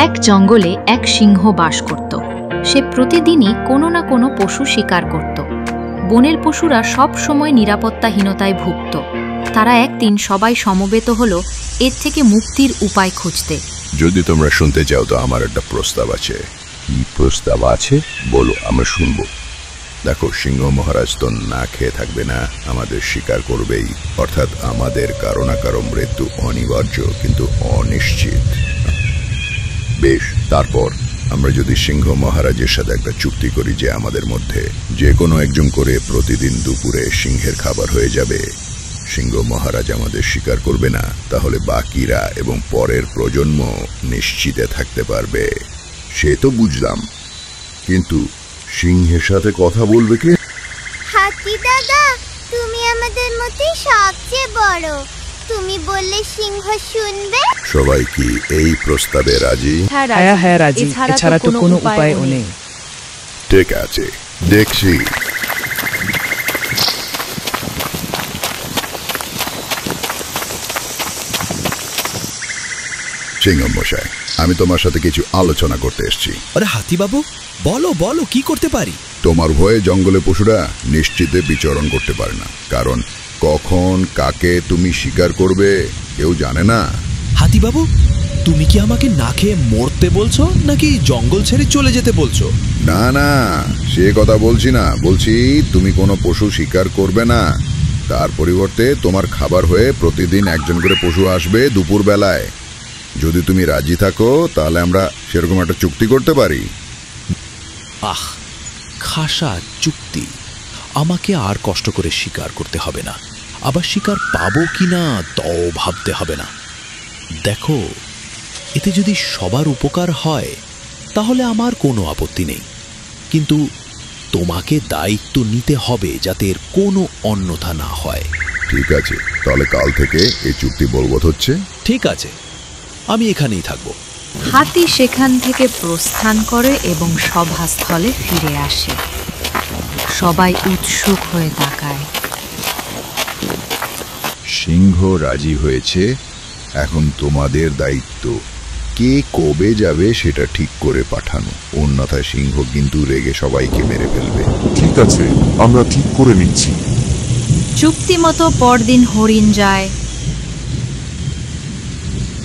এক জঙ্গলে এক সিংহ বাস করত। সে প্রতিদিনই কোনো না কোনো পশু শিকার করত। বনের পশুরা সব সময় নিরাপত্তাহীনতায় ভুগত। তারা একদিন সবাই সমবেত হলো এর থেকে মুক্তির উপায় খুঁজতে। যদি তোমরা শুনতে চাও তো আমার একটা প্রস্তাব আছে। কি প্রস্তাব আছে বলো, আমরা শুনবো। দেখো, সিংহ মহারাজ তো না খেয়ে থাকবে না, আমাদের শিকার করবেই। অর্থাৎ আমাদের কারো না কারো মৃত্যু অনিবার্য, কিন্তু অনিশ্চিত। বেশ, তারপর আমরা যদি সিংহ মহারাজের সাথে একটা চুক্তি করি যে আমাদের মধ্যে যে কোনো একজন করে প্রতিদিন দুপুরে সিংহের খাবার হয়ে যাবে, সিংহ মহারাজ আমাদের শিকার করবে না, তাহলে বাকিরা এবং পরের প্রজন্ম নিশ্চিতে থাকতে পারবে। সে তো বুঝলাম, কিন্তু সিংহের সাথে কথা বলবে কে? হাতি দাদা, তুমি আমাদের মধ্যে সবচেয়ে বড়, তুমি বললে সিংহ শুনবে। সবাই কি এই প্রস্তাবে রাজি? হ্যাঁ রাজি, এছাড়া তো কোনো উপায় নেই। ঠিক আছে, দেখছি। সিংহ মশাই, আমি তোমার সাথে কিছু আলোচনা করতে এসেছি। আরে হাতি বাবু, বলো বলো, কি করতে পারি? তোমার ভয়ে জঙ্গলে পশুরা নিশ্চিতে বিচরণ করতে পারে না, কারণ কখন কাকে তুমি শিকার করবে কেউ জানে না। হাতি বাবু, তুমি কি আমাকে না খেয়ে মরতে বলছো নাকি জঙ্গল ছেড়ে চলে যেতে বলছো? না না, সে কথা বলছি না। বলছি তুমি কোনো পশু শিকার করবে না, তার পরিবর্তে তোমার খাবার হয়ে প্রতিদিন একজন করে পশু আসবে দুপুর বেলায়। যদি তুমি রাজি থাকো তাহলে আমরা সেরকম একটা চুক্তি করতে পারি। আহ, খাসা চুক্তি। আমাকে আর কষ্ট করে শিকার করতে হবে না, আবার শিকার পাবো কিনা তাও ভাবতে হবে না। দেখো, এতে যদি সবার উপকার হয় তাহলে আমার কোনো আপত্তি নেই, কিন্তু তোমাকে দায়িত্ব নিতে হবে যাতে এর কোনো অন্যথা না হয়। ঠিক আছে, তাহলে কাল থেকে এই চুক্তি বলবৎ হচ্ছে। ঠিক আছে, আমি এখানেই থাকবো। হাতি সেখান থেকে প্রস্থান করে এবং সভাস্থলে ফিরে আসে। সবাই উৎসুক হয়ে তাকায়। সিংহ রাজি হয়েছে, এখন তোমাদের দায়িত্ব কে কবে যাবে সেটা ঠিক করে পাঠানো, অন্যথায় সিংহ কিন্তু রেগে সবাইকে মেরে ফেলবে। ঠিক আছে, আমরা ঠিক করে নিচ্ছি। চুক্তি মতো পরদিন হরিণ যায়,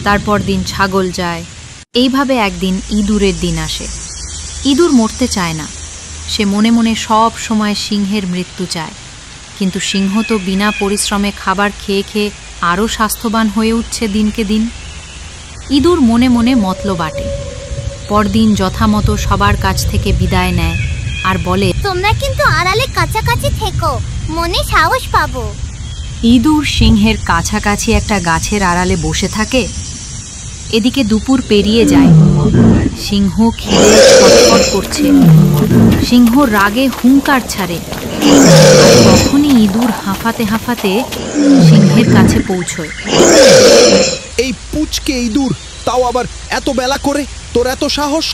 তারপর দিন ছাগল যায়। এইভাবে একদিন ইঁদুরের দিন আসে। ইঁদুর মরতে চায় না, সে মনে মনে সব সময় সিংহের মৃত্যু চায়, কিন্তু সিংহ তো বিনা পরিশ্রমে খাবার খেয়ে খেয়ে আরও স্বাস্থ্যবান হয়ে উঠছে দিনকে দিন। ইঁদুর মনে মনে মতলব বাটে। পরদিন যথামতো সবার কাছ থেকে বিদায় নেয় আর বলে, তোমরা কিন্তু আড়ালে কাছাকাছি থেকো, মনে সাহস পাবো। ইঁদুর সিংহের কাছাকাছি একটা গাছের আড়ালে বসে থাকে। এদিকে দুপুর পেরিয়ে যায়। সিংহ খিদে ছটফট করছে। সিংহ রাগে হুঙ্কার ছাড়ে। তখনই ইঁদুর হাঁফাতে হাঁফাতে সিংহের কাছে পৌঁছয়। এই পুচকে ইঁদুর, তাও আবার এত বেলা করে, তোর এত সাহস?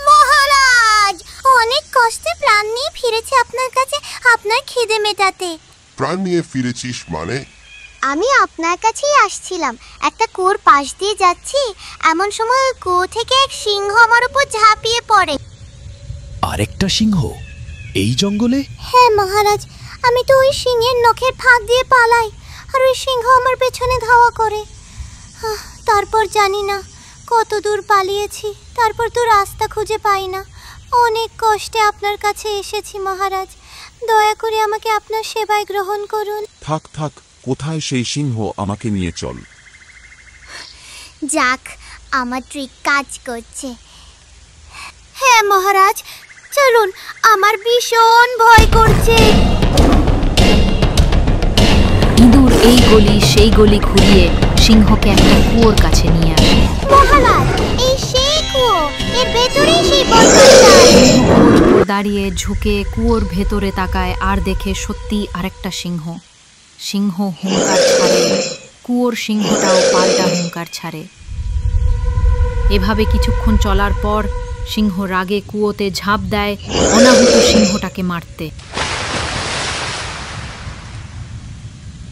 মহারাজ, অনেক কষ্টে প্রাণ নিয়ে ফিরেছি আপনার কাছে আপনার খিদে মেটাতে। প্রাণ নিয়ে ফিরেছিস মানে? আমি আপনার কাছেই আসছিলাম, একটা কুয়োর পাশ দিয়ে যাচ্ছি, এমন সময় ওই কুয়ো থেকে এক সিংহ আমার উপর ঝাঁপিয়ে পড়ে। আরেকটা সিংহ এই জঙ্গলে? হ্যাঁ মহারাজ, আমি তো ওই সিংহের নখের ফাঁক দিয়ে পালাই, আর ওই সিংহ আমার পেছনে ধাওয়া করে। তারপর জানি না কত দূর পালিয়েছি, তারপর তো রাস্তা খুঁজে পাই না। অনেক কষ্টে আপনার কাছে এসেছি মহারাজ, দয়া করে আমাকে আপনার সেবায় গ্রহণ করুন। থাক থাক, কোথায় সেই সিংহ? আমাকে নিয়ে চল। যাক, আমার ট্রিক কাজ করছে। হ্যাঁ মহারাজ, চলুন, আমার ভীষণ ভয় করছে। ইঁদুর এই গলি সেই গলি ঘুরিয়ে সিংহকে একটা কুয়োর কাছে নিয়ে আসে। মহারাজ, এই সেই কুয়ো, এর ভেতরেই সেই বদমাশটা। দাঁড়িয়ে ঝুঁকে কুয়োর ভেতরে তাকায় আর দেখে সত্যি আরেকটা সিংহ। সিংহ হুঙ্কার ছাড়ে, কুয়োর সিংহটাও পাল্টা হুঙ্কার ছাড়ে। এভাবে কিছুক্ষণ চলার পর সিংহ রাগে কুয়োতে ঝাঁপ দেয় অনাহূত সিংহটাকে মারতে।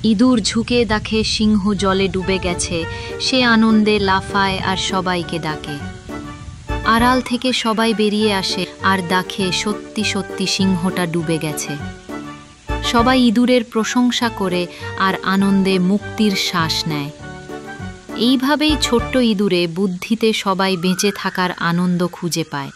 ইঁদুর ঝুঁকে দেখে সিংহ জলে ডুবে গেছে, সে আনন্দে লাফায় আর সবাইকে ডাকে। আড়াল থেকে সবাই বেরিয়ে আসে আর দেখে সত্যি সত্যি সিংহটা ডুবে গেছে। সবাই ইঁদুরের প্রশংসা করে আর আনন্দে মুক্তির শ্বাস নেয়। এইভাবেই ছোট্ট ইঁদুরে বুদ্ধিতে সবাই বেঁচে থাকার আনন্দ খুঁজে পায়।